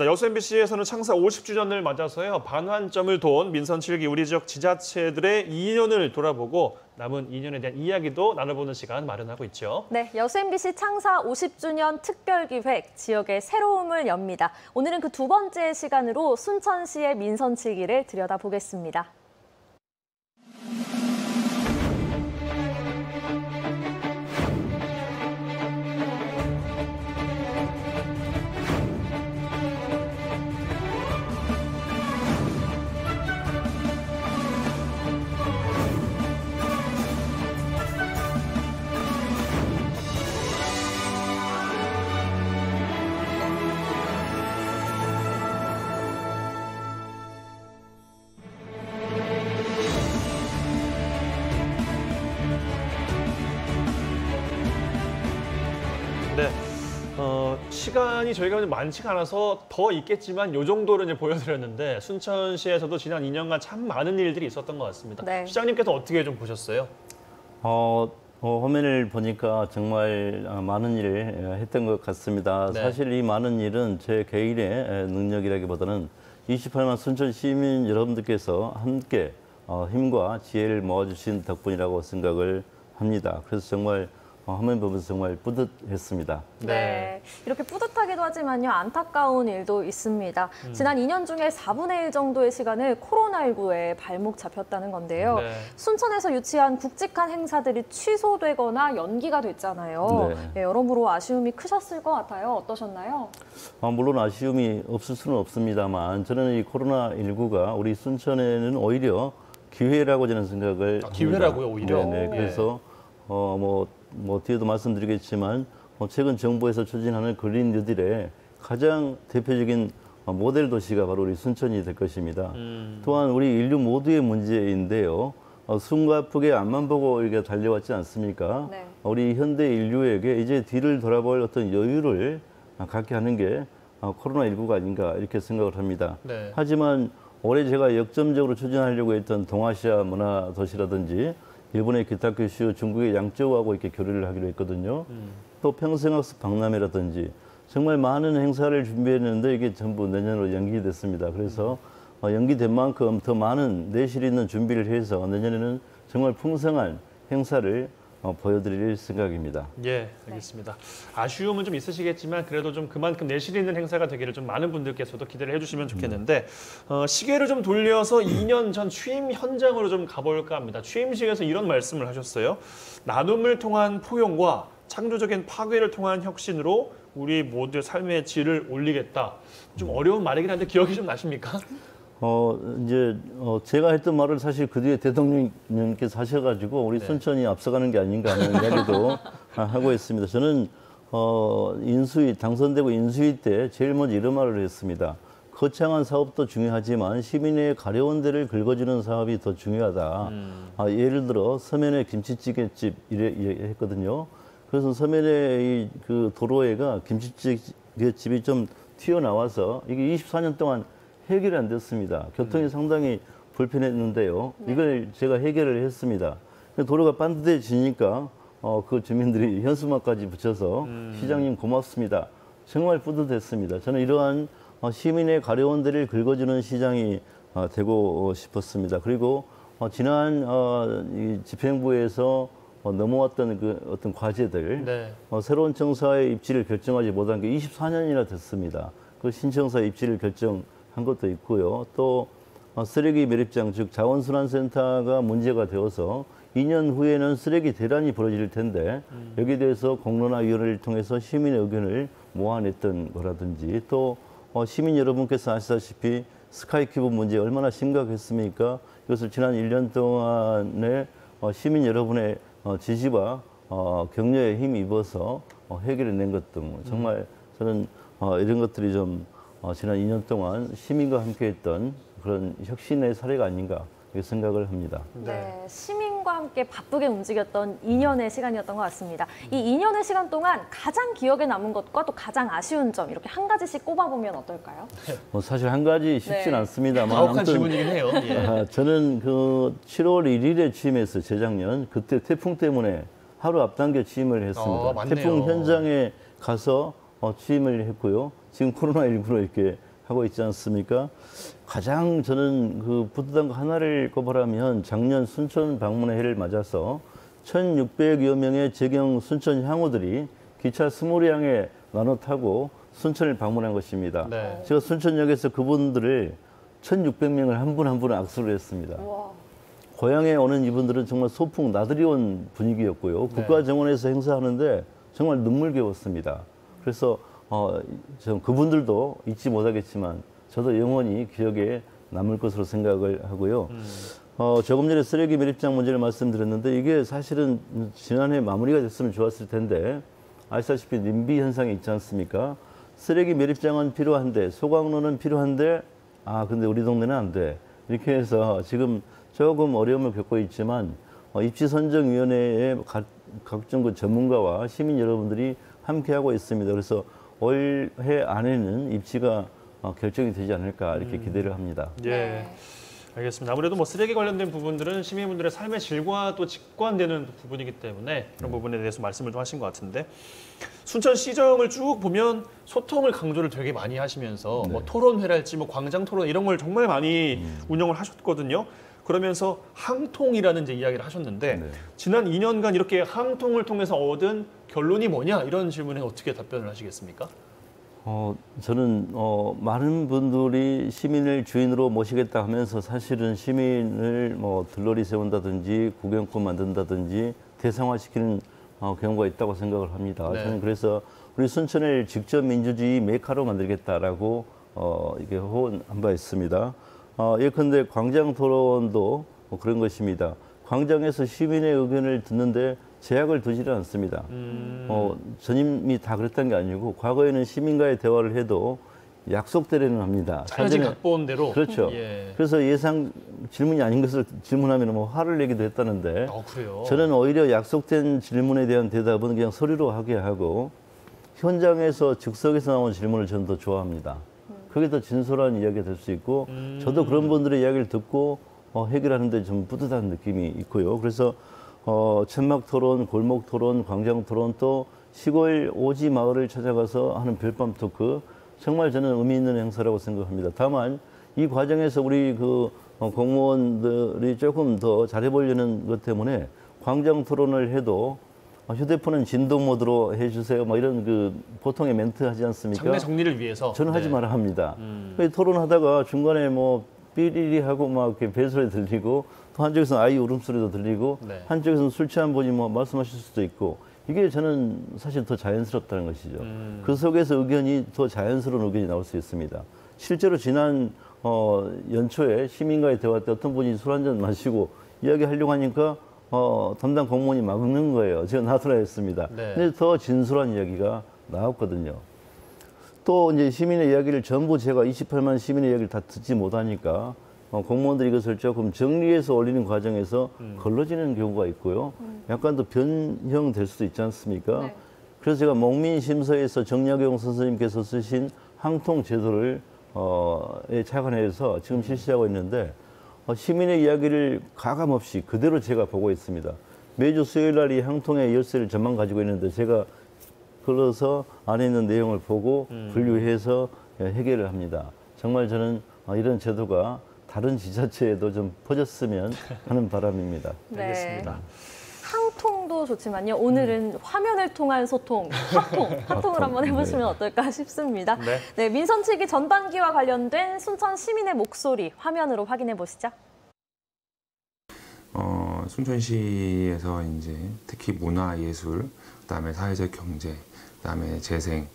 여수 MBC에서는 창사 50주년을 맞아서요. 반환점을 돈 민선 7기 우리 지역 지자체들의 2년을 돌아보고 남은 2년에 대한 이야기도 나눠보는 시간 마련하고 있죠. 네, 여수 MBC 창사 50주년 특별기획 지역의 새로움을 엽니다. 오늘은 그 두 번째 시간으로 순천시의 민선 7기를 들여다보겠습니다. 네, 시간이 저희가 많지가 않아서 더 있겠지만 이 정도로 이제 보여드렸는데 순천시에서도 지난 2년간 참 많은 일들이 있었던 것 같습니다. 네. 시장님께서 어떻게 좀 보셨어요? 화면을 보니까 정말 많은 일을 했던 것 같습니다. 네. 사실 이 많은 일은 제 개인의 능력이라기보다는 28만 순천 시민 여러분들께서 함께 힘과 지혜를 모아주신 덕분이라고 생각을 합니다. 그래서 정말 화면 보면서 정말 뿌듯했습니다. 네, 이렇게 뿌듯하기도 하지만요, 안타까운 일도 있습니다. 지난 2년 중에 4분의 1 정도의 시간을 코로나19에 발목 잡혔다는 건데요. 네. 순천에서 유치한 굵직한 행사들이 취소되거나 연기가 됐잖아요. 네. 네, 여러모로 아쉬움이 크셨을 것 같아요. 어떠셨나요? 물론 아쉬움이 없을 수는 없습니다만 저는 이 코로나19가 우리 순천에는 오히려 기회라고 저는 생각을 기회라고요, 합니다. 오히려? 네네. 그래서 뒤에도 말씀드리겠지만 최근 정부에서 추진하는 그린 뉴딜의 가장 대표적인 모델 도시가 바로 우리 순천이 될 것입니다. 또한 우리 인류 모두의 문제인데요. 숨가쁘게 앞만 보고 이렇게 달려왔지 않습니까? 네. 우리 현대 인류에게 이제 뒤를 돌아볼 어떤 여유를 갖게 하는 게 코로나19가 아닌가 이렇게 생각을 합니다. 네. 하지만 올해 제가 역점적으로 추진하려고 했던 동아시아 문화 도시라든지 일본의 기타 규슈, 중국의 양저우하고 이렇게 교류를 하기로 했거든요. 또 평생학습 박람회라든지 정말 많은 행사를 준비했는데 이게 전부 내년으로 연기됐습니다. 그래서 연기된 만큼 더 많은 내실 있는 준비를 해서 내년에는 정말 풍성한 행사를 보여드릴 생각입니다. 예, 알겠습니다. 아쉬움은 좀 있으시겠지만 그래도 좀 그만큼 내실 있는 행사가 되기를 좀 많은 분들께서도 기대를 해주시면 좋겠는데 시계를 좀 돌려서 2년 전 취임 현장으로 좀 가볼까 합니다. 취임식에서 이런 말씀을 하셨어요. 나눔을 통한 포용과 창조적인 파괴를 통한 혁신으로 우리 모두의 삶의 질을 올리겠다. 좀 어려운 말이긴 한데 기억이 좀 나십니까? 제가 했던 말을 사실 그 뒤에 대통령님께서 하셔가지고 우리 순천이 앞서가는 게 아닌가 하는 이야기도 하고 있습니다. 저는 당선되고 인수위 때 제일 먼저 이런 말을 했습니다. 거창한 사업도 중요하지만 시민의 가려운 데를 긁어주는 사업이 더 중요하다. 예를 들어 서면의 김치찌개집 이래 했거든요. 그래서 서면의 그 도로에가 김치찌개집이 좀 튀어나와서 이게 24년 동안 해결이 안 됐습니다. 교통이 상당히 불편했는데요. 이걸 제가 해결을 했습니다. 도로가 반듯해지니까 그 주민들이 현수막까지 붙여서 시장님 고맙습니다. 정말 뿌듯했습니다. 저는 이러한 시민의 가려운 데를 긁어주는 시장이 되고 싶었습니다. 그리고 지난 집행부에서 넘어왔던 그 어떤 과제들, 네. 새로운 청사의 입지를 결정하지 못한 게 24년이나 됐습니다. 그 신청사 입지를 결정한 것도 있고요. 또 쓰레기 매립장, 즉 자원순환센터가 문제가 되어서 2년 후에는 쓰레기 대란이 벌어질 텐데 여기에 대해서 공론화위원회를 통해서 시민의 의견을 모아냈던 거라든지 또 시민 여러분께서 아시다시피 스카이큐브 문제 얼마나 심각했습니까? 이것을 지난 1년 동안에 시민 여러분의 지지와 격려에 힘입어서 해결해낸 것 등 정말 저는 이런 것들이 좀 지난 2년 동안 시민과 함께했던 그런 혁신의 사례가 아닌가 이렇게 생각을 합니다. 네, 시민과 함께 바쁘게 움직였던 2년의 시간이었던 것 같습니다. 이 2년의 시간 동안 가장 기억에 남은 것과 또 가장 아쉬운 점 이렇게 한 가지씩 꼽아보면 어떨까요? 사실 한 가지 쉽진 않습니다만 가혹한 질문이긴 해요. 예. 저는 그 7월 1일에 취임했어요. 재작년. 그때 태풍 때문에 하루 앞당겨 취임을 했습니다. 맞네요. 태풍 현장에 가서 취임을 했고요. 지금 코로나19로 이렇게 하고 있지 않습니까? 가장 저는 그 뿌듯한 거 하나를 꼽으라면 작년 순천 방문의 해를 맞아서 1,600여 명의 재경 순천 향후들이 기차 20량에 나눠 타고 순천을 방문한 것입니다. 네. 제가 순천역에서 그분들을 1,600명을 한 분 한 분 악수를 했습니다. 와. 고향에 오는 이분들은 정말 소풍 나들이 온 분위기였고요. 네. 국가정원에서 행사하는데 정말 눈물겨웠습니다. 그래서 전 그분들도 잊지 못하겠지만 저도 영원히 기억에 남을 것으로 생각을 하고요. 조금 전에 쓰레기 매립장 문제를 말씀드렸는데 이게 사실은 지난해 마무리가 됐으면 좋았을 텐데 아시다시피 님비 현상이 있지 않습니까? 쓰레기 매립장은 필요한데 소각로는 필요한데 근데 우리 동네는 안 돼. 이렇게 해서 지금 조금 어려움을 겪고 있지만 입지선정위원회의 각종 그 전문가와 시민 여러분들이 함께하고 있습니다. 그래서 올해 안에는 입지가 결정이 되지 않을까 이렇게 기대를 합니다. 예. 네. 알겠습니다. 아무래도 뭐 쓰레기 관련된 부분들은 시민분들의 삶의 질과 또 직관되는 부분이기 때문에 그런 부분에 대해서 말씀을 좀 하신 것 같은데 순천 시정을 쭉 보면 소통을 강조를 되게 많이 하시면서 뭐 토론회랄지 뭐 광장 토론 이런 걸 정말 많이 운영을 하셨거든요. 그러면서 항통이라는 이제 이야기를 하셨는데 지난 2년간 이렇게 항통을 통해서 얻은 결론이 뭐냐 이런 질문에 어떻게 답변을 하시겠습니까? 저는 많은 분들이 시민을 주인으로 모시겠다 하면서 사실은 시민을 뭐 들러리 세운다든지 구경꾼 만든다든지 대상화시키는 경우가 있다고 생각을 합니다. 네. 저는 그래서 우리 순천을 직접 민주주의 메카로 만들겠다라고 이게 호언한 바 있습니다. 예컨대 광장 토론도 그런 것입니다. 광장에서 시민의 의견을 듣는데 제약을 두지는 않습니다. 전임이 다 그랬던 게 아니고 과거에는 시민과의 대화를 해도 약속대로는 합니다. 자연히 각본 대로. 그렇죠. 예. 그래서 예상 질문이 아닌 것을 질문하면 뭐 화를 내기도 했다는데 그래요. 저는 오히려 약속된 질문에 대한 대답은 그냥 소리로 하게 하고 현장에서 즉석에서 나온 질문을 저는 더 좋아합니다. 그게 더 진솔한 이야기가 될 수 있고 저도 그런 분들의 이야기를 듣고 해결하는 데 좀 뿌듯한 느낌이 있고요. 그래서 천막 토론, 골목 토론, 광장 토론 또 시골 오지 마을을 찾아가서 하는 별밤 토크 정말 저는 의미 있는 행사라고 생각합니다. 다만 이 과정에서 우리 그 공무원들이 조금 더 잘해보려는 것 때문에 광장 토론을 해도 휴대폰은 진동 모드로 해주세요. 뭐 이런 그 보통의 멘트 하지 않습니까? 장내 정리를 위해서. 저는 하지 마라 합니다. 토론하다가 중간에 뭐 삐리리 하고 막 이렇게 벨소리 들리고 또 한쪽에서는 아이 울음소리도 들리고 한쪽에서는 술 취한 분이 뭐 말씀하실 수도 있고 이게 저는 사실 더 자연스럽다는 것이죠. 그 속에서 의견이 더 자연스러운 의견이 나올 수 있습니다. 실제로 지난 연초에 시민과의 대화 때 어떤 분이 술 한 잔 마시고 이야기하려고 하니까 담당 공무원이 막는 거예요. 제가 놔두라 했습니다. 근데 더 진솔한 이야기가 나왔거든요. 또 이제 시민의 이야기를 전부 제가 28만 시민의 이야기를 다 듣지 못하니까 공무원들이 이것을 조금 정리해서 올리는 과정에서 걸러지는 경우가 있고요. 약간 더 변형될 수도 있지 않습니까? 네. 그래서 제가 목민심서에서 정약용 선생님께서 쓰신 항통 제도를 착안해서 지금 실시하고 있는데 시민의 이야기를 가감없이 그대로 제가 보고 있습니다. 매주 수요일 날 이 항통의 열쇠를 저만 가지고 있는데 제가 걸어서 안에 있는 내용을 보고 분류해서 해결을 합니다. 정말 저는 이런 제도가 다른 지자체에도 좀 퍼졌으면 하는 바람입니다. 네. 알겠습니다. 항통도 좋지만요. 오늘은 화면을 통한 소통, 합통을 한번 해보시면 어떨까 싶습니다. 네, 민선치기 전반기와 관련된 순천 시민의 목소리 화면으로 확인해 보시죠. 순천시에서 이제 특히 문화 예술, 그다음에 사회적 경제, 그다음에 재생,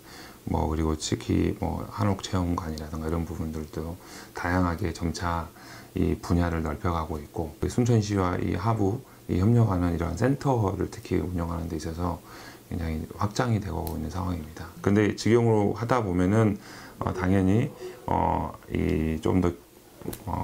뭐 그리고 특히 뭐 한옥체험관이라든가 이런 부분들도 다양하게 점차 이 분야를 넓혀가고 있고 순천시와 이 하부 이 협력하는 이런 센터를 특히 운영하는 데 있어서 굉장히 확장이 되고 있는 상황입니다. 근데 직영으로 하다 보면은 당연히 이 좀 더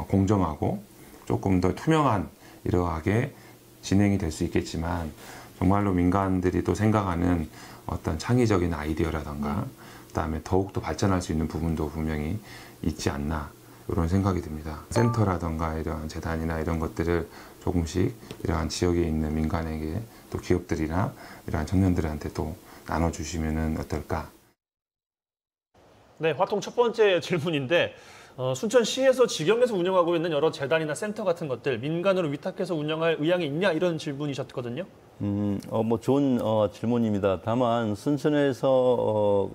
공정하고 조금 더 투명한 이러하게 진행이 될 수 있겠지만 정말로 민간들이 또 생각하는 어떤 창의적인 아이디어라든가 그다음에 더욱더 발전할 수 있는 부분도 분명히 있지 않나 이런 생각이 듭니다. 센터라든가 이런 재단이나 이런 것들을 조금씩 이러한 지역에 있는 민간에게 또 기업들이나 이러한 청년들한테 또 나눠주시면은 어떨까. 네, 화통 첫 번째 질문인데 순천시에서 직영에서 운영하고 있는 여러 재단이나 센터 같은 것들 민간으로 위탁해서 운영할 의향이 있냐 이런 질문이셨거든요. 뭐 좋은 질문입니다. 다만 순천에서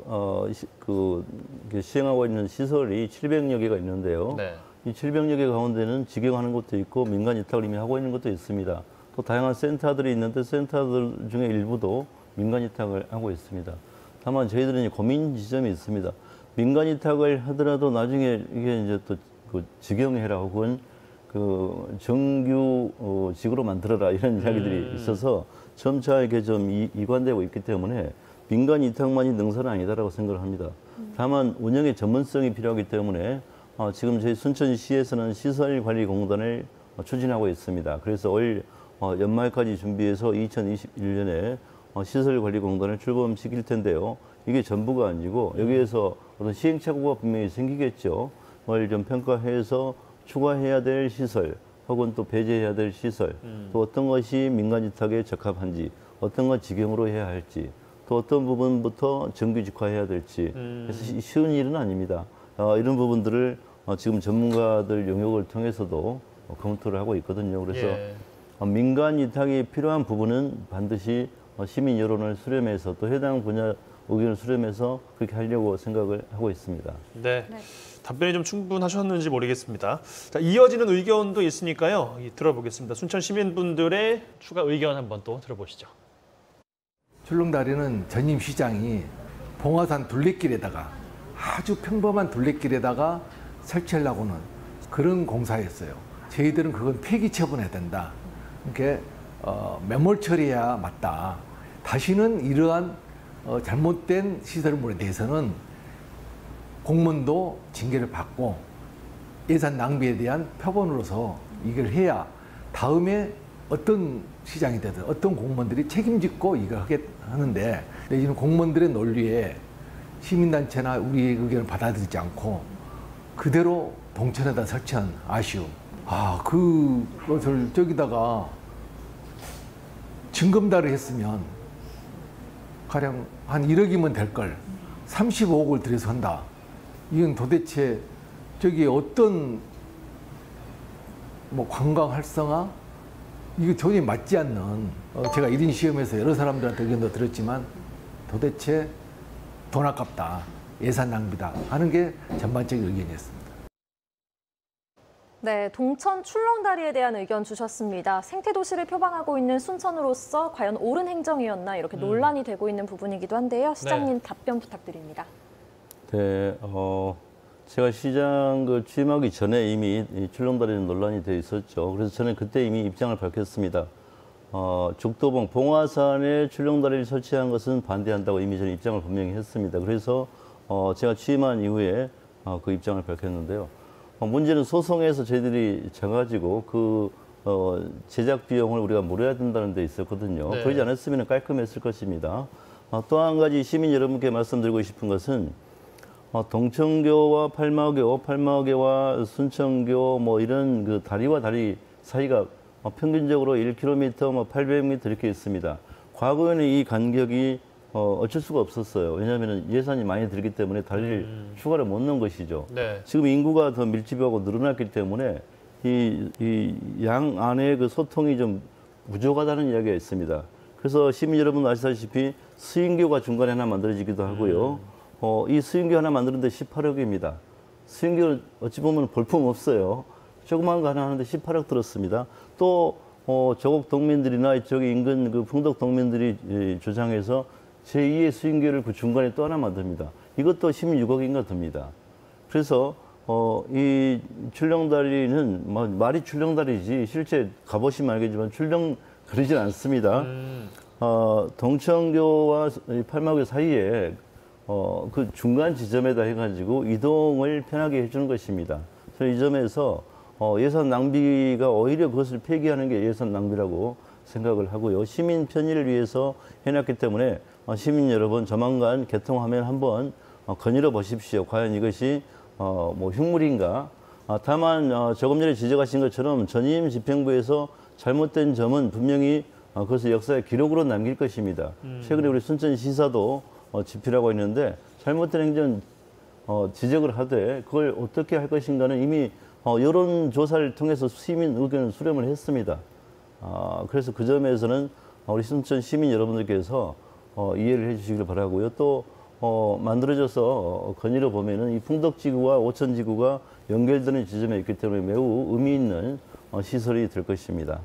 시행하고 있는 시설이 700여 개가 있는데요. 네. 이 700여 개 가운데는 직영하는 것도 있고 민간 위탁을 이미 하고 있는 것도 있습니다. 또 다양한 센터들이 있는데 센터들 중에 일부도 민간 위탁을 하고 있습니다. 다만 저희들은 고민 지점이 있습니다. 민간 위탁을 하더라도 나중에 이게 이제 또 그 직영해라 혹은 그 정규직으로 만들어라 이런 이야기들이 있어서 점차 이게 좀 이관되고 있기 때문에 민간 위탁만이 능사는 아니다라고 생각을 합니다. 다만 운영의 전문성이 필요하기 때문에 지금 저희 순천시에서는 시설관리공단을 추진하고 있습니다. 그래서 올 연말까지 준비해서 2021년에 시설관리공단을 출범시킬 텐데요. 이게 전부가 아니고 여기에서 어떤 시행착오가 분명히 생기겠죠. 뭘 좀 평가해서 추가해야 될 시설 혹은 또 배제해야 될 시설 또 어떤 것이 민간 위탁에 적합한지 어떤 것 직영으로 해야 할지 또 어떤 부분부터 정규직화해야 될지 그래서 쉬운 일은 아닙니다. 이런 부분들을 지금 전문가들 용역을 통해서도 검토를 하고 있거든요. 그래서 민간 위탁이 필요한 부분은 반드시 시민 여론을 수렴해서 또 해당 분야 의견을 수렴해서 그렇게 하려고 생각을 하고 있습니다. 네. 답변이 좀 충분하셨는지 모르겠습니다. 자, 이어지는 의견도 있으니까요. 들어보겠습니다. 순천 시민분들의 추가 의견 한번 또 들어보시죠. 출렁다리는 전임 시장이 봉화산 둘레길에다가 아주 평범한 둘레길에다가 설치하려고는 그런 공사였어요. 저희들은 그건 폐기 처분해야 된다. 그러니까 매몰 처리해야 맞다. 다시는 이러한 잘못된 시설물에 대해서는 공무원도 징계를 받고 예산 낭비에 대한 표본으로서 이걸 해야 다음에 어떤 시장이 되든 어떤 공무원들이 책임짓고 이걸 하는데 내지는 공무원들의 논리에 시민단체나 우리의 의견을 받아들이지 않고 그대로 동천에다 설치한 아쉬움. 그것을 저기다가 징검다리 했으면 가령 한 1억이면 될 걸 35억을 들여서 한다. 이건 도대체 저기 어떤 관광 활성화? 이거 전혀 맞지 않는 제가 1인 시험에서 여러 사람들한테 의견도 들었지만 도대체 돈 아깝다. 예산 낭비다. 하는 게 전반적인 의견이었습니다. 네, 동천 출렁다리에 대한 의견 주셨습니다. 생태도시를 표방하고 있는 순천으로서 과연 옳은 행정이었나 이렇게 논란이 되고 있는 부분이기도 한데요. 시장님 답변 부탁드립니다. 네, 제가 시장 취임하기 전에 이미 이 출렁다리는 논란이 돼 있었죠. 그래서 저는 그때 이미 입장을 밝혔습니다. 죽도봉 봉화산에 출렁다리를 설치한 것은 반대한다고 이미 저는 입장을 분명히 했습니다. 그래서 제가 취임한 이후에 그 입장을 밝혔는데요. 문제는 소송에서 저희들이 져가지고 그 제작 비용을 우리가 물어야 된다는 데 있었거든요. 네. 그러지 않았으면 깔끔했을 것입니다. 또 한 가지 시민 여러분께 말씀드리고 싶은 것은 동천교와 팔마교와 순천교 뭐 이런 그 다리와 다리 사이가 평균적으로 1km, 800m 이렇게 있습니다. 과거에는 이 간격이 어쩔 수가 없었어요. 왜냐하면 예산이 많이 들기 때문에 다리를 추가로 못 넣은 것이죠. 네. 지금 인구가 더 밀집하고 늘어났기 때문에 이 양 안의 그 소통이 좀 부족하다는 이야기가 있습니다. 그래서 시민 여러분 아시다시피 수인교가 중간에 하나 만들어지기도 하고요. 이 수인교 하나 만드는데 18억입니다. 수인교 어찌 보면 볼품 없어요. 조그만 거 하나 하는데 18억 들었습니다. 또 조국 동민들이나 이쪽에 인근 그 풍덕 동민들이 주장해서 제2의 수인교를 그 중간에 또 하나 만듭니다. 이것도 16억인가 듭니다. 그래서 이 출렁다리는 말이 출렁다리지 실제 가보시면 알겠지만 출렁거리진 않습니다. 동천교와 팔마교 사이에 그 중간 지점에다 해가지고 이동을 편하게 해주는 것입니다. 그래서 이 점에서 예산 낭비가 오히려 그것을 폐기하는 게 예산 낭비라고 생각을 하고요. 시민 편의를 위해서 해놨기 때문에 시민 여러분 조만간 개통하면 한번 거닐어 보십시오. 과연 이것이 뭐 흉물인가? 다만 조금 전에 지적하신 것처럼 전임 집행부에서 잘못된 점은 분명히 그것을 역사의 기록으로 남길 것입니다. 최근에 우리 순천시사도 집필하고 있는데 잘못된 행정 지적을 하되 그걸 어떻게 할 것인가는 이미 여론조사를 통해서 시민 의견을 수렴을 했습니다. 그래서 그 점에서는 우리 순천 시민 여러분들께서 이해를 해주시길 바라고요. 또 만들어져서 건의를 보면은 이 풍덕지구와 오천지구가 연결되는 지점에 있기 때문에 매우 의미 있는 시설이 될 것입니다.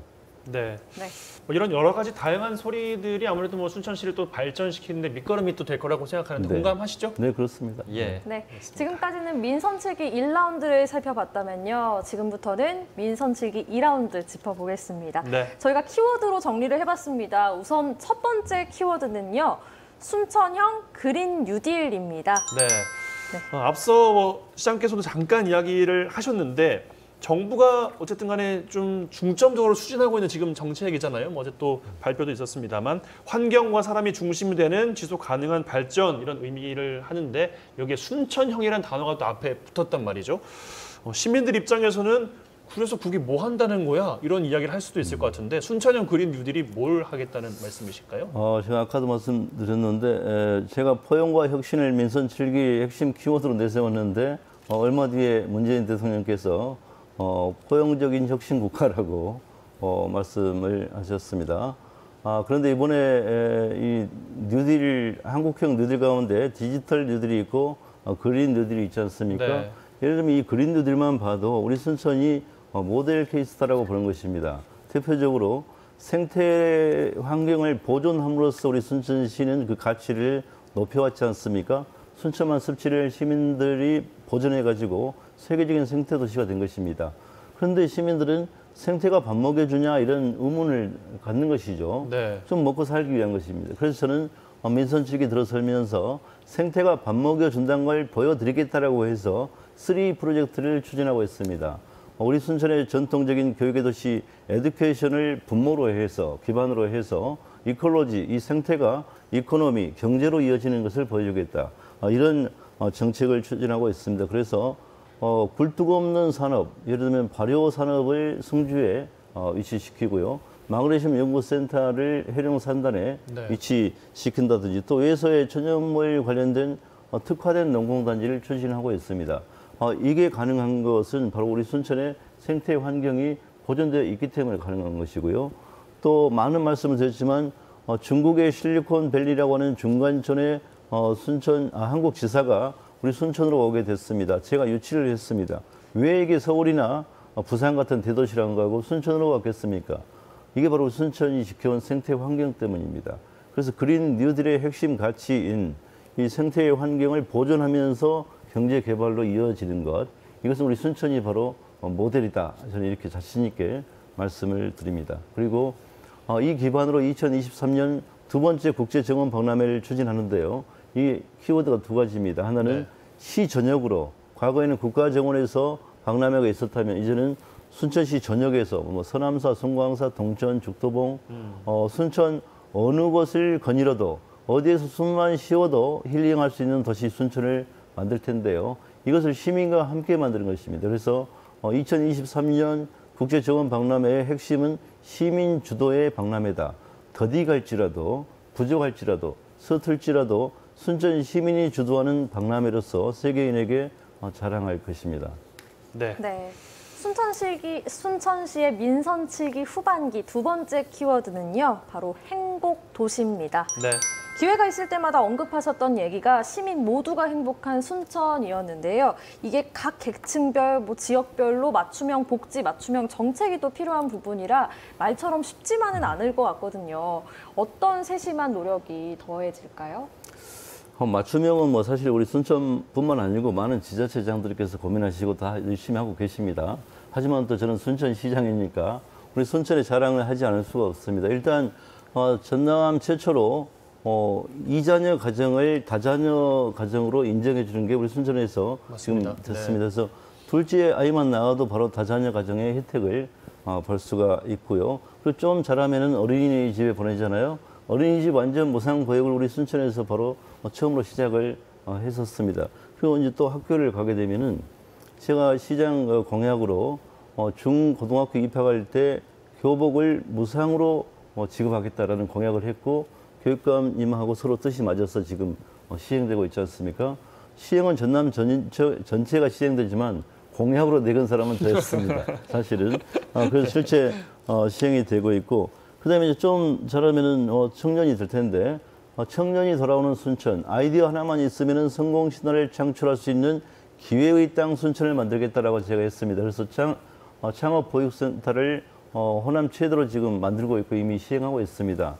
네. 네. 뭐 이런 여러 가지 다양한 소리들이 아무래도 뭐 순천시를 또 발전시키는데 밑거름이 또 될 거라고 생각하는데 네. 공감하시죠? 네, 그렇습니다. 예. 네, 지금까지는 민선칠기 1라운드를 살펴봤다면요. 지금부터는 민선칠기 2라운드 짚어보겠습니다. 네. 저희가 키워드로 정리를 해봤습니다. 우선 첫 번째 키워드는요. 순천형 그린 뉴딜입니다. 네. 앞서 뭐 시장께서도 잠깐 이야기를 하셨는데 정부가 어쨌든 간에 좀 중점적으로 추진하고 있는 지금 정책이잖아요. 뭐 어제 또 발표도 있었습니다만 환경과 사람이 중심이 되는 지속 가능한 발전 이런 의미를 하는데 여기에 순천형이라는 단어가 또 앞에 붙었단 말이죠. 시민들 입장에서는 그래서 그게 뭐 한다는 거야? 이런 이야기를 할 수도 있을 것 같은데 순천형 그린 뉴딜이 뭘 하겠다는 말씀이실까요? 제가 아까도 말씀드렸는데 제가 포용과 혁신을 민선 7기 핵심 키워드로 내세웠는데 얼마 뒤에 문재인 대통령께서 포용적인 혁신 국가라고 말씀을 하셨습니다. 그런데 이번에 이 뉴딜, 한국형 뉴딜 가운데 디지털 뉴딜이 있고 그린 뉴딜이 있지 않습니까? 네. 예를 들면 이 그린 뉴딜만 봐도 우리 순천이 모델 케이스다라고 보는 것입니다. 대표적으로 생태 환경을 보존함으로써 우리 순천시는 그 가치를 높여왔지 않습니까? 순천만 습지를 시민들이 보존해가지고 세계적인 생태 도시가 된 것입니다. 그런데 시민들은 생태가 밥 먹여주냐 이런 의문을 갖는 것이죠. 네. 좀 먹고 살기 위한 것입니다. 그래서 저는 민선 측이 들어서면서 생태가 밥 먹여준다는 걸 보여드리겠다라고 해서 3 프로젝트를 추진하고 있습니다. 우리 순천의 전통적인 교육의 도시 에듀케이션을 분모로 해서 기반으로 해서 이콜로지, 이 생태가 이코노미, 경제로 이어지는 것을 보여주겠다. 이런 정책을 추진하고 있습니다. 그래서 굴뚝 없는 산업, 예를 들면 발효 산업을 승주에 위치시키고요. 마그네슘 연구센터를 해룡산단에 네. 위치시킨다든지 또 외서의 천연물 관련된 특화된 농공단지를 추진하고 있습니다. 이게 가능한 것은 바로 우리 순천의 생태 환경이 보존되어 있기 때문에 가능한 것이고요. 또 많은 말씀을 드렸지만 중국의 실리콘밸리라고 하는 중간촌에 한국 지사가 우리 순천으로 오게 됐습니다. 제가 유치를 했습니다. 왜 이게 서울이나 부산 같은 대도시라는 거하고 순천으로 왔겠습니까? 이게 바로 순천이 지켜온 생태 환경 때문입니다. 그래서 그린 뉴딜의 핵심 가치인 이 생태 환경을 보존하면서 경제 개발로 이어지는 것, 이것은 우리 순천이 바로 모델이다. 저는 이렇게 자신 있게 말씀을 드립니다. 그리고 이 기반으로 2023년 두 번째 국제정원 박람회를 추진하는데요. 이 키워드가 두 가지입니다. 하나는 네. 시 전역으로, 과거에는 국가정원에서 박람회가 있었다면 이제는 순천시 전역에서 뭐 서남사, 송광사, 동천, 죽도봉, 순천 어느 곳을 거닐어도 어디에서 숨만 쉬어도 힐링할 수 있는 도시 순천을 만들 텐데요. 이것을 시민과 함께 만드는 것입니다. 그래서 2023년 국제정원 박람회의 핵심은 시민 주도의 박람회다. 더디 갈지라도 부족할지라도 서툴지라도 순천 시민이 주도하는 박람회로서 세계인에게 자랑할 것입니다. 네. 네. 순천시의 민선칠기 후반기 두 번째 키워드는요. 바로 행복도시입니다. 네. 기회가 있을 때마다 언급하셨던 얘기가 시민 모두가 행복한 순천이었는데요. 이게 각 계층별, 지역별로 맞춤형 복지, 맞춤형 정책이 또 필요한 부분이라 말처럼 쉽지만은 않을 것 같거든요. 어떤 세심한 노력이 더해질까요? 맞춤형은 뭐 사실 우리 순천뿐만 아니고 많은 지자체장들께서 고민하시고 다 열심히 하고 계십니다. 하지만 또 저는 순천시장이니까 우리 순천의 자랑을 하지 않을 수가 없습니다. 일단 전남 최초로 2자녀 가정을 다자녀 가정으로 인정해 주는 게 우리 순천에서 맞습니다. 지금 됐습니다. 그래서 둘째 아이만 낳아도 바로 다자녀 가정의 혜택을 볼 수가 있고요. 그리고 좀 잘하면은 어린이집에 보내잖아요. 어린이집 완전 무상 보육을 우리 순천에서 바로 처음으로 시작을 했었습니다. 그리고 이제 또 학교를 가게 되면은 제가 시장 공약으로 중고등학교 입학할 때 교복을 무상으로 지급하겠다라는 공약을 했고 교육감님하고 서로 뜻이 맞아서 지금 시행되고 있지 않습니까? 시행은 전남 전체가 시행되지만 공약으로 내건 사람은 저였습니다. 사실은. 그래서 실제 시행이 되고 있고, 그다음에 이제 좀 잘하면은 청년이 될 텐데, 청년이 돌아오는 순천, 아이디어 하나만 있으면은 성공 신화를 창출할 수 있는 기회의 땅 순천을 만들겠다라고 제가 했습니다. 그래서 창업 보육센터를 호남 최대로 지금 만들고 있고 이미 시행하고 있습니다.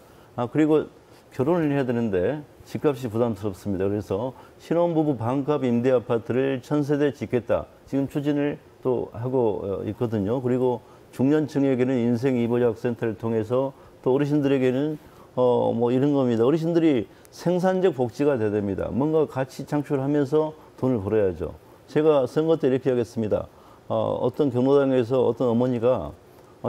그리고 결혼을 해야 되는데 집값이 부담스럽습니다. 그래서 신혼부부 반값 임대 아파트를 1000세대 짓겠다. 지금 추진을 또 하고 있거든요. 그리고 중년층에게는 인생 이보작 센터를 통해서 또 어르신들에게는 뭐 이런 겁니다. 어르신들이 생산적 복지가 돼야 됩니다. 뭔가 가치 창출하면서 돈을 벌어야죠. 제가 선거 때 이렇게 하겠습니다. 어떤 경로당에서 어떤 어머니가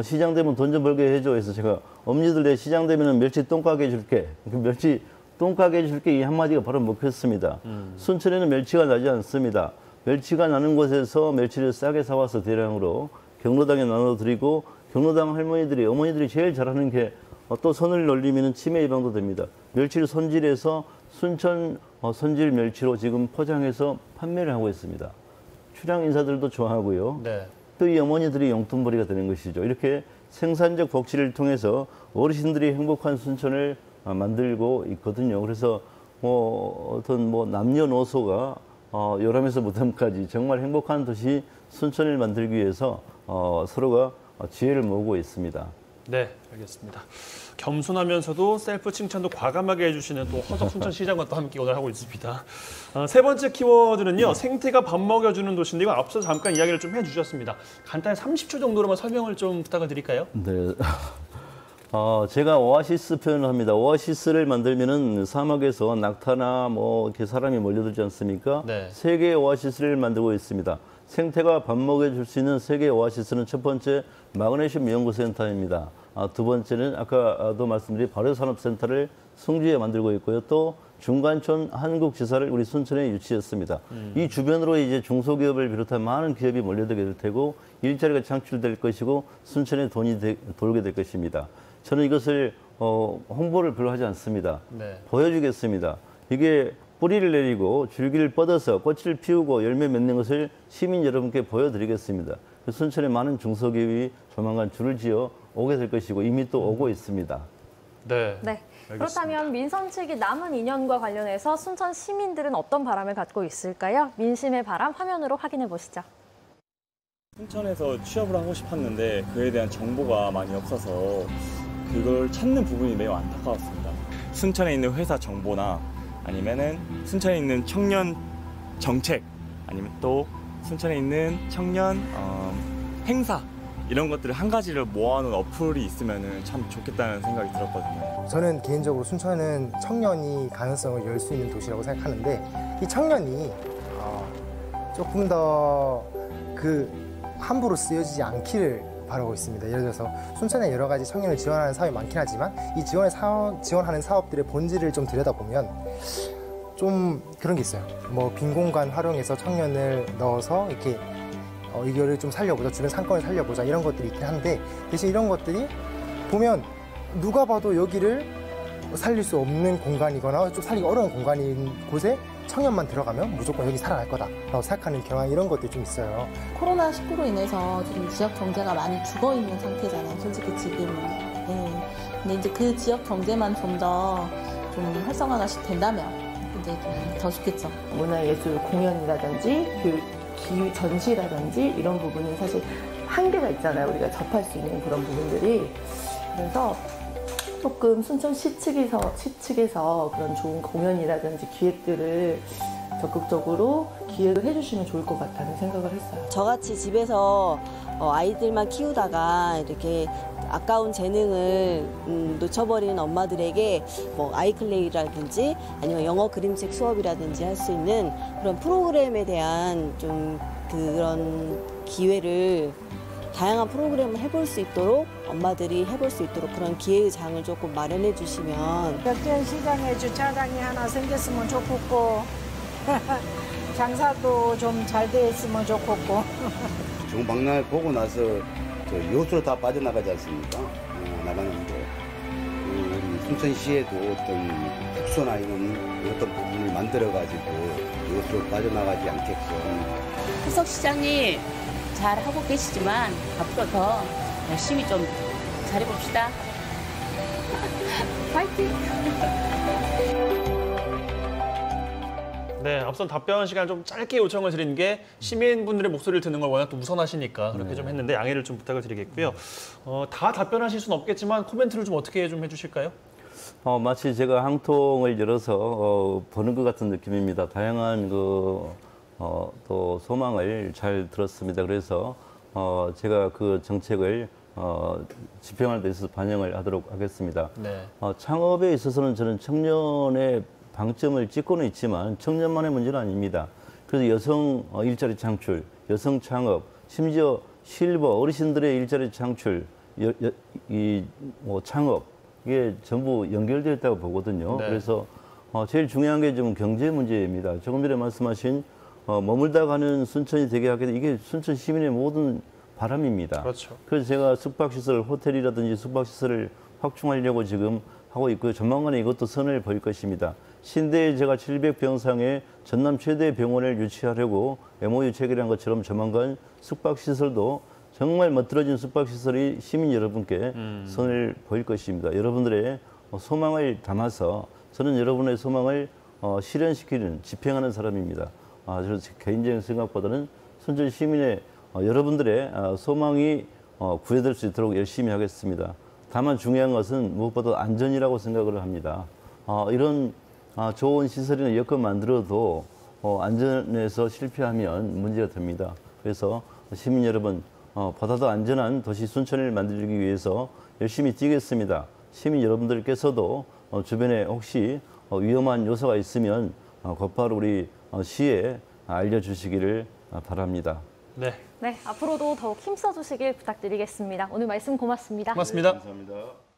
시장 되면 돈 좀 벌게 해줘 해서 제가 엄니들 내 시장 되면 멸치 똥가게 해줄게. 멸치 똥가게 해줄게 이 한마디가 바로 먹혔습니다. 순천에는 멸치가 나지 않습니다. 멸치가 나는 곳에서 멸치를 싸게 사와서 대량으로 경로당에 나눠드리고 경로당 할머니들이 어머니들이 제일 잘하는 게 또 손을 놀리면 치매 예방도 됩니다. 멸치를 손질해서 순천 손질 멸치로 지금 포장해서 판매를 하고 있습니다. 출향 인사들도 좋아하고요. 네. 또 이 어머니들이 용돈벌이가 되는 것이죠. 이렇게 생산적 복지를 통해서 어르신들이 행복한 순천을 만들고 있거든요. 그래서 어떤 남녀노소가 요람에서 무덤까지 정말 행복한 도시 순천을 만들기 위해서 서로가 지혜를 모으고 있습니다. 네, 알겠습니다. 겸손하면서도 셀프 칭찬도 과감하게 해주시는 또 허석 순천시장과 또 함께 오늘 하고 있습니다. 세 번째 키워드는요. 생태가 밥 먹여주는 도시인데 이거 앞서 잠깐 이야기를 좀 해주셨습니다. 간단히 30초 정도로만 설명을 좀 부탁을 드릴까요? 네. 제가 오아시스 표현을 합니다. 오아시스를 만들면은 사막에서 낙타나 이렇게 사람이 몰려들지 않습니까? 네. 세계의 오아시스를 만들고 있습니다. 생태가 밥 먹여줄 수 있는 세계의 오아시스는 첫 번째 마그네슘 연구센터입니다. 두 번째는 아까도 말씀드린 발효산업센터를 송주에 만들고 있고요. 또 중간촌 한국지사를 우리 순천에 유치했습니다. 이 주변으로 이제 중소기업을 비롯한 많은 기업이 몰려들게 될 테고 일자리가 창출될 것이고 순천에 돈이 돌게 될 것입니다. 저는 이것을 홍보를 별로 하지 않습니다. 네. 보여주겠습니다. 이게 뿌리를 내리고 줄기를 뻗어서 꽃을 피우고 열매 맺는 것을 시민 여러분께 보여드리겠습니다. 순천에 많은 중소기업이 조만간 줄을 지어 오게 될 것이고 이미 또 오고 있습니다. 네. 네. 그렇다면 민선 측이 남은 2년과 관련해서 순천 시민들은 어떤 바람을 갖고 있을까요? 민심의 바람 화면으로 확인해 보시죠. 순천에서 취업을 하고 싶었는데 그에 대한 정보가 많이 없어서 그걸 찾는 부분이 매우 안타까웠습니다. 순천에 있는 회사 정보나 아니면은 순천에 있는 청년 정책 아니면 또 순천에 있는 청년 행사 이런 것들을 한 가지를 모아놓은 어플이 있으면 참 좋겠다는 생각이 들었거든요. 저는 개인적으로 순천은 청년이 가능성을 열 수 있는 도시라고 생각하는데 이 청년이 조금 더 함부로 쓰여지지 않기를 바라고 있습니다. 예를 들어서 순천에 여러 가지 청년을 지원하는 사업이 많긴 하지만 이 지원하는 사업들의 본질을 좀 들여다보면 좀 그런 게 있어요. 빈 공간 활용해서 청년을 넣어서 이렇게 이거를 좀 살려보자, 주변 상권을 살려보자 이런 것들이 있긴 한데 대신 이런 것들이 보면 누가 봐도 여기를 살릴 수 없는 공간이거나 좀 살리기 어려운 공간인 곳에 청년만 들어가면 무조건 여기 살아날 거다라고 생각하는 경향 이런 것들이 좀 있어요. 코로나19로 인해서 지금 지역 경제가 많이 죽어 있는 상태잖아요. 솔직히 지금은. 네. 근데 이제 그 지역 경제만 좀 더 활성화가 된다면 이제 좀 더 좋겠죠. 문화예술 공연이라든지 기후 전시라든지 이런 부분은 사실 한계가 있잖아요. 우리가 접할 수 있는 그런 부분들이. 그래서 조금 순천시 측에서 그런 좋은 공연이라든지 기획들을 적극적으로 기획을 해주시면 좋을 것 같다는 생각을 했어요. 저같이 집에서 아이들만 키우다가 이렇게 아까운 재능을 놓쳐버리는 엄마들에게 아이클레이라든지 아니면 영어 그림책 수업이라든지 할 수 있는 그런 프로그램에 대한 좀 그런 기회를 다양한 프로그램을 해볼 수 있도록 엄마들이 해볼 수 있도록 그런 기회의 장을 조금 마련해 주시면 벽전 시장에 주차장이 하나 생겼으면 좋겠고 장사도 좀 잘 돼 있으면 좋겠고 좋은 박람회 보고 나서 요수로 다 빠져나가지 않습니까? 나가는데 우리 순천시에도 어떤 숙소나 이런 어떤 부분을 만들어가지고 요수로 빠져나가지 않게끔. 수석시장님 잘 하고 계시지만 앞으로 더 열심히 좀 잘해봅시다. 파이팅! 네, 앞선 답변 시간 좀 짧게 요청을 드린 게 시민분들의 목소리를 듣는 걸 워낙 또 우선하시니까 그렇게 좀 했는데 양해를 좀 부탁을 드리겠고요. 다 답변하실 수는 없겠지만 코멘트를 좀 어떻게 좀 해주실까요? 마치 제가 항통을 열어서 보는 것 같은 느낌입니다. 다양한 또 소망을 잘 들었습니다. 그래서 제가 그 정책을 집행하는 데 있어서 반영을 하도록 하겠습니다. 네. 창업에 있어서는 저는 청년의 방점을 찍고는 있지만 청년만의 문제는 아닙니다. 그래서 여성 일자리 창출, 여성 창업, 심지어 실버 어르신들의 일자리 창출, 창업 이게 전부 연결되어 있다고 보거든요. 네. 그래서 제일 중요한 게 좀 경제 문제입니다. 조금 전에 말씀하신 머물다 가는 순천이 되게 하게 이게 순천 시민의 모든 바람입니다. 그렇죠. 그래서 제가 숙박시설, 호텔이라든지 숙박시설을 확충하려고 지금 하고 있고요. 조만간에 이것도 선을 보일 것입니다. 신대에 제가 700병상의 전남 최대 병원을 유치하려고 MOU 체결한 것처럼 조만간 숙박시설도 정말 멋들어진 숙박시설이 시민 여러분께 선을 보일 것입니다. 여러분들의 소망을 담아서 저는 여러분의 소망을 실현시키는, 집행하는 사람입니다. 저는 개인적인 생각보다는 순천 시민의 여러분들의 소망이 구해될 수 있도록 열심히 하겠습니다. 다만 중요한 것은 무엇보다 안전이라고 생각을 합니다. 이런 좋은 시설이나 여건 만들어도 안전에서 실패하면 문제가 됩니다. 그래서 시민 여러분, 보다 더 안전한 도시 순천을 만들기 위해서 열심히 뛰겠습니다. 시민 여러분들께서도 주변에 혹시 위험한 요소가 있으면 곧바로 우리 시에 알려주시기를 바랍니다. 네. 네, 앞으로도 더욱 힘써주시길 부탁드리겠습니다. 오늘 말씀 고맙습니다. 고맙습니다. 감사합니다.